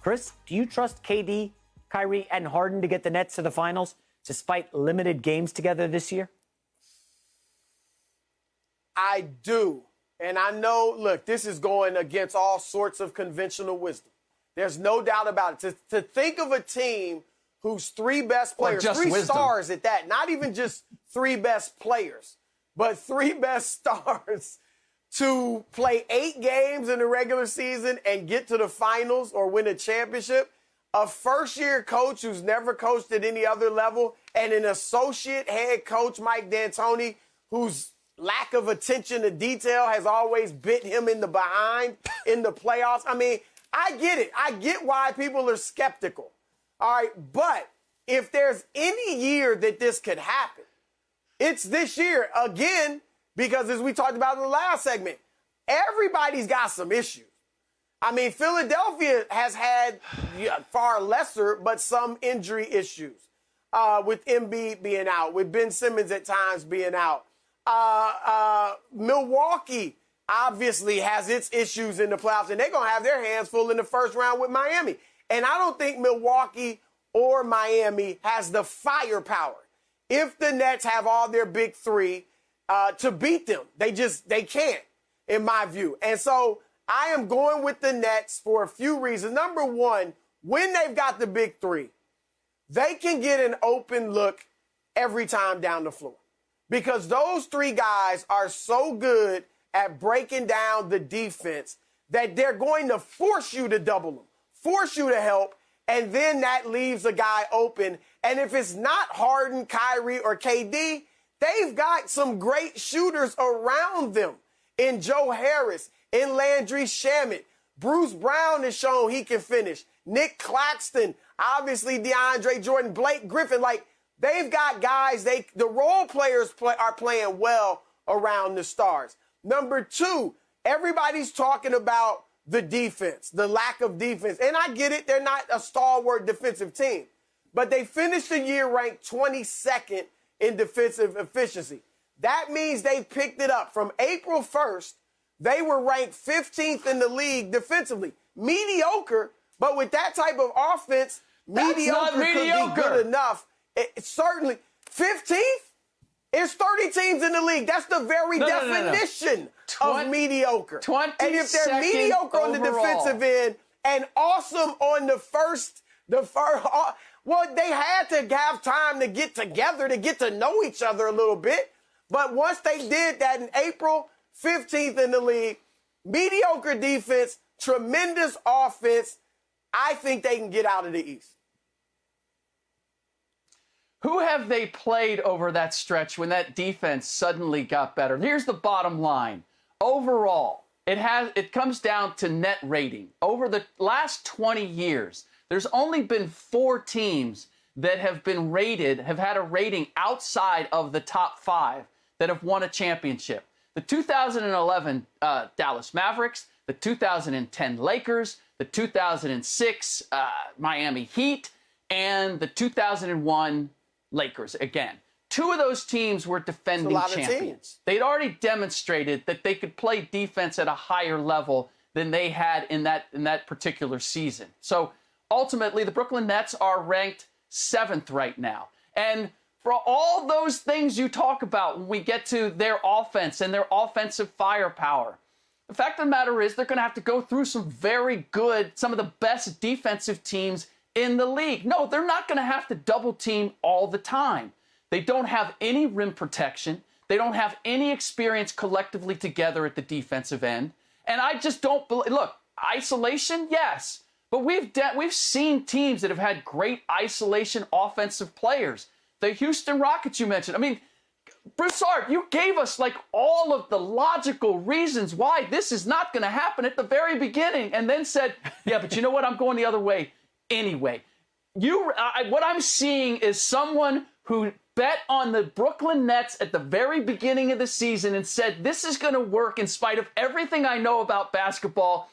Chris, do you trust KD, Kyrie, and Harden to get the Nets to the finals despite limited games together this year? I do. And I know, look, this is going against all sorts of conventional wisdom. There's no doubt about it. To think of a team whose three best players, three stars at that, not even just three best players, but three best stars to play 8 games in the regular season and get to the finals or win a championship, a first-year coach who's never coached at any other level, and an associate head coach, Mike D'Antoni, whose lack of attention to detail has always bit him in the behind in the playoffs. I mean, I get it. I get why people are skeptical. All right, but if there's any year that this could happen, it's this year. Again, because as we talked about in the last segment, everybody's got some issues. I mean, Philadelphia has had far lesser, but some injury issues with Embiid being out, with Ben Simmons at times being out. Milwaukee obviously has its issues in the playoffs, and they're going to have their hands full in the first round with Miami. And I don't think Milwaukee or Miami has the firepower, if the Nets have all their big three, to beat them. They can't, in my view. And so I am going with the Nets for a few reasons. Number one, when they've got the big three, they can get an open look every time down the floor. Because those three guys are so good at breaking down the defense that they're going to force you to double them, force you to help, and then that leaves a guy open. And if it's not Harden, Kyrie, or KD, they've got some great shooters around them in Joe Harris, in Landry Shamet. Bruce Brown has shown he can finish. Nick Claxton, obviously DeAndre Jordan, Blake Griffin. Like, they've got guys, the role players are playing well around the stars. Number two, everybody's talking about the defense, the lack of defense. And I get it, they're not a stalwart defensive team. But they finished the year ranked 22nd in defensive efficiency. That means they picked it up. From April 1st, they were ranked 15th in the league defensively. Mediocre, but with that type of offense, mediocre could be good enough. It's certainly 15th? It's 30 teams in the league. That's the very definition of mediocre. And if they're mediocre on the defensive end and awesome on the first, well, they had to have time to get together, to get to know each other a little bit. But once they did that in April, 15th in the league, mediocre defense, tremendous offense, I think they can get out of the East. Who have they played over that stretch when that defense suddenly got better? Here's the bottom line. Overall, it comes down to net rating. Over the last 20 years, there's only been 4 teams that have had a rating outside of the top 5 that have won a championship. The 2011 Dallas Mavericks, the 2010 Lakers, the 2006 Miami Heat, and the 2001 Lakers again. 2 of those teams were defending champions. They'd already demonstrated that they could play defense at a higher level than they had in that particular season. So ultimately, the Brooklyn Nets are ranked 7th right now. And for all those things you talk about when we get to their offense and their offensive firepower, the fact of the matter is they're going to have to go through some of the best defensive teams in the league. No, they're not going to have to double team all the time. They don't have any rim protection. They don't have any experience collectively together at the defensive end. And I just don't believe, look, isolation, yes. But we've seen teams that have had great isolation offensive players. The Houston Rockets you mentioned. I mean, Broussard, you gave us like all of the logical reasons why this is not going to happen at the very beginning, and then said, yeah, but you know what? I'm going the other way anyway. What I'm seeing is someone who bet on the Brooklyn Nets at the very beginning of the season and said, this is going to work in spite of everything I know about basketball,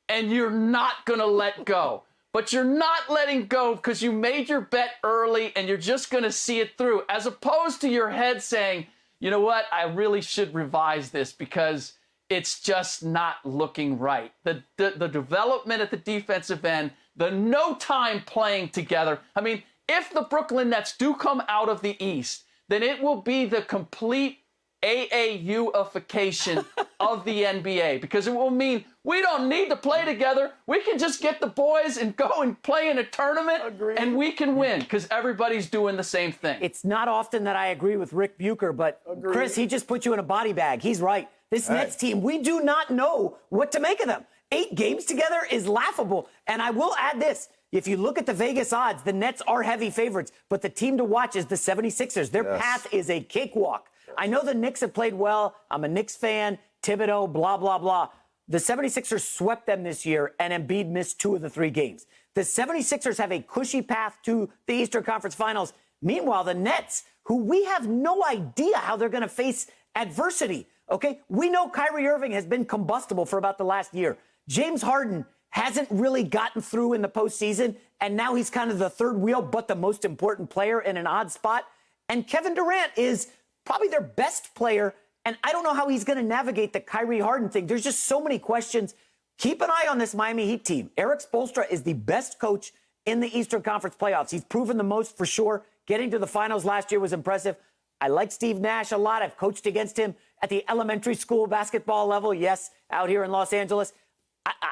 and you're not going to let go. But you're not letting go because you made your bet early and you're just going to see it through, as opposed to your head saying, you know what, I really should revise this because it's just not looking right. The development at the defensive end the no time playing together. I mean, if the Brooklyn Nets do come out of the East, then it will be the complete AAU-ification of the NBA, because it will mean we don't need to play together. We can just get the boys and go and play in a tournament, and we can win because everybody's doing the same thing. It's not often that I agree with Rick Bucher, but Chris, he just put you in a body bag. He's right. This Nets team, we do not know what to make of them. 8 games together is laughable. And I will add this. If you look at the Vegas odds, the Nets are heavy favorites, but the team to watch is the 76ers. Their path is a cakewalk. I know the Knicks have played well. I'm a Knicks fan. Thibodeau, blah, blah, blah. The 76ers swept them this year, and Embiid missed 2 of the 3 games. The 76ers have a cushy path to the Eastern Conference Finals. Meanwhile, the Nets, who we have no idea how they're going to face adversity, okay? We know Kyrie Irving has been combustible for about the last year. James Harden hasn't really gotten through in the postseason, and now he's kind of the third wheel, but the most important player in an odd spot. And Kevin Durant is probably their best player, and I don't know how he's going to navigate the Kyrie Harden thing. There's just so many questions. Keep an eye on this Miami Heat team. Eric Spoelstra is the best coach in the Eastern Conference playoffs. He's proven the most for sure. Getting to the finals last year was impressive. I like Steve Nash a lot. I've coached against him at the elementary school basketball level. Yes, out here in Los Angeles.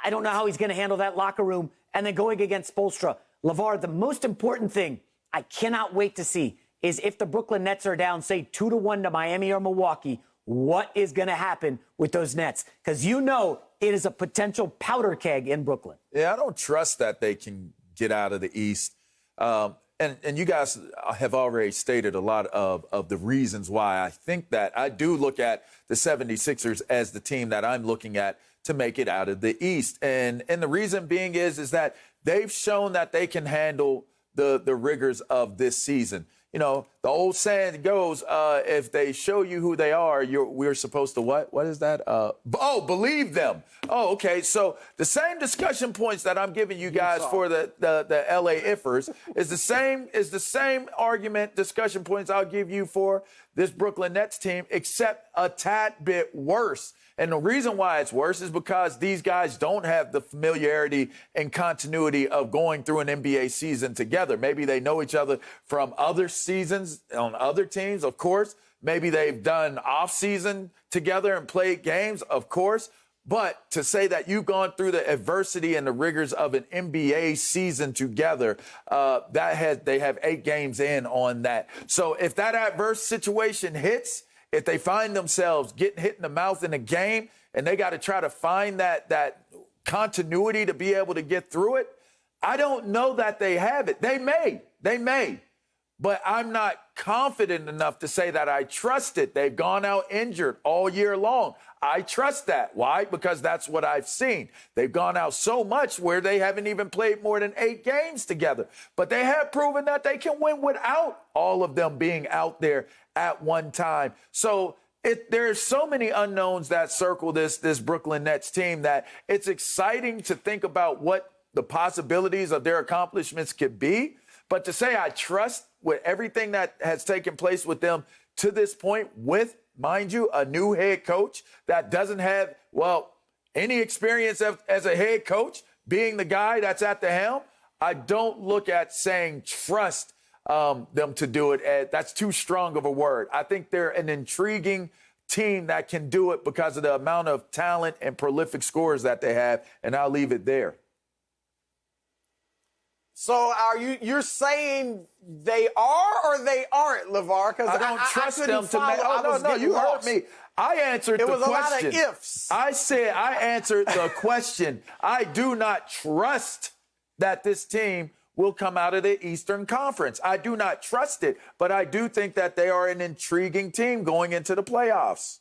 I don't know how he's going to handle that locker room. And then going against Spoelstra. LeVar, the most important thing I cannot wait to see is if the Brooklyn Nets are down, say 2-1 to Miami or Milwaukee, what is going to happen with those Nets? Because you know it is a potential powder keg in Brooklyn. Yeah, I don't trust that they can get out of the East. And you guys have already stated a lot of the reasons why I think that. I do look at the 76ers as the team that I'm looking at to make it out of the East. And the reason being is that they've shown that they can handle the rigors of this season. You know, the old saying goes, if they show you who they are, we're supposed to what? What is that? Believe them. Oh, okay. So the same discussion points that I'm giving you guys for the LA Ifers is the same argument, discussion points I'll give you for this Brooklyn Nets team, except a tad bit worse. And the reason why it's worse is because these guys don't have the familiarity and continuity of going through an NBA season together. Maybe they know each other from other seasons on other teams, of course. Maybe they've done off-season together and played games, of course. But to say that you've gone through the adversity and the rigors of an NBA season together, they have 8 games in on that. So if that adverse situation hits, if they find themselves getting hit in the mouth in a game and they got to try to find that continuity to be able to get through it, I don't know that they have it. They may, but I'm not confident enough to say that I trust it. They've gone out injured all year long. I trust that. Why? Because that's what I've seen. They've gone out so much where they haven't even played more than 8 games together. But they have proven that they can win without all of them being out there at one time. So there's so many unknowns that circle this Brooklyn Nets team that it's exciting to think about what the possibilities of their accomplishments could be. But to say I trust with everything that has taken place with them to this point with, mind you, a new head coach that doesn't have, any experience as a head coach, being the guy that's at the helm, I don't look at saying trust them to do it. That's too strong of a word. I think they're an intriguing team that can do it because of the amount of talent and prolific scorers that they have, and I'll leave it there. So you're saying they are or they aren't, LeVar? Because I don't trust them to make. No, you heard me. I answered the question. It was a lot of ifs. I said I answered the question. I do not trust that this team will come out of the Eastern Conference. I do not trust it, but I do think that they are an intriguing team going into the playoffs.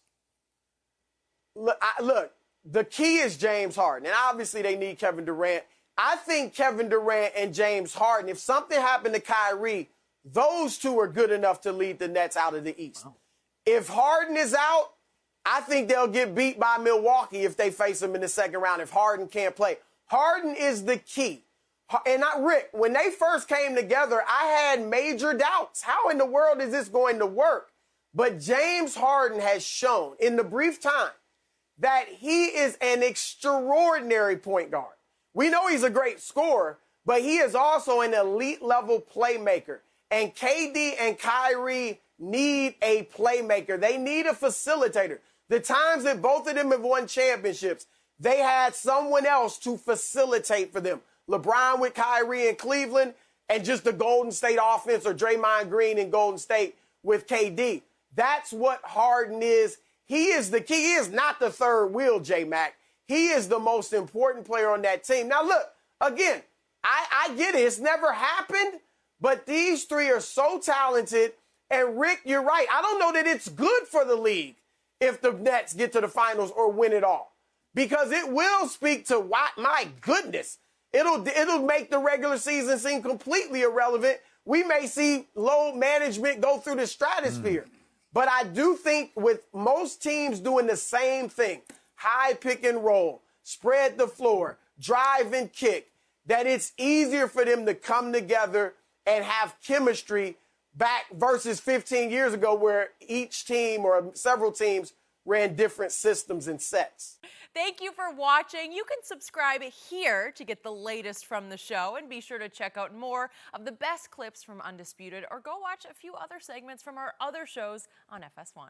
Look, the key is James Harden, and obviously they need Kevin Durant. I think Kevin Durant and James Harden, if something happened to Kyrie, those two are good enough to lead the Nets out of the East. Wow. If Harden is out, I think they'll get beat by Milwaukee if they face them in the second round, if Harden can't play. Harden is the key. And Rick, when they first came together, I had major doubts. How in the world is this going to work? But James Harden has shown in the brief time that he is an extraordinary point guard. We know he's a great scorer, but he is also an elite level playmaker. And KD and Kyrie need a playmaker. They need a facilitator. The times that both of them have won championships, they had someone else to facilitate for them. LeBron with Kyrie in Cleveland, and just the Golden State offense, or Draymond Green in Golden State with KD. That's what Harden is. He is the key. He is not the third wheel, J-Mac. He is the most important player on that team. Now, look, again, I get it. It's never happened, but these three are so talented. And, Rick, you're right. I don't know that it's good for the league if the Nets get to the finals or win it all, because it will speak to why, my goodness, it'll make the regular season seem completely irrelevant. We may see load management go through the stratosphere. But I do think with most teams doing the same thing, high pick and roll, spread the floor, drive and kick, that it's easier for them to come together and have chemistry back versus 15 years ago, where each team or several teams ran different systems and sets. Thank you for watching. You can subscribe here to get the latest from the show, and be sure to check out more of the best clips from Undisputed, or go watch a few other segments from our other shows on FS1.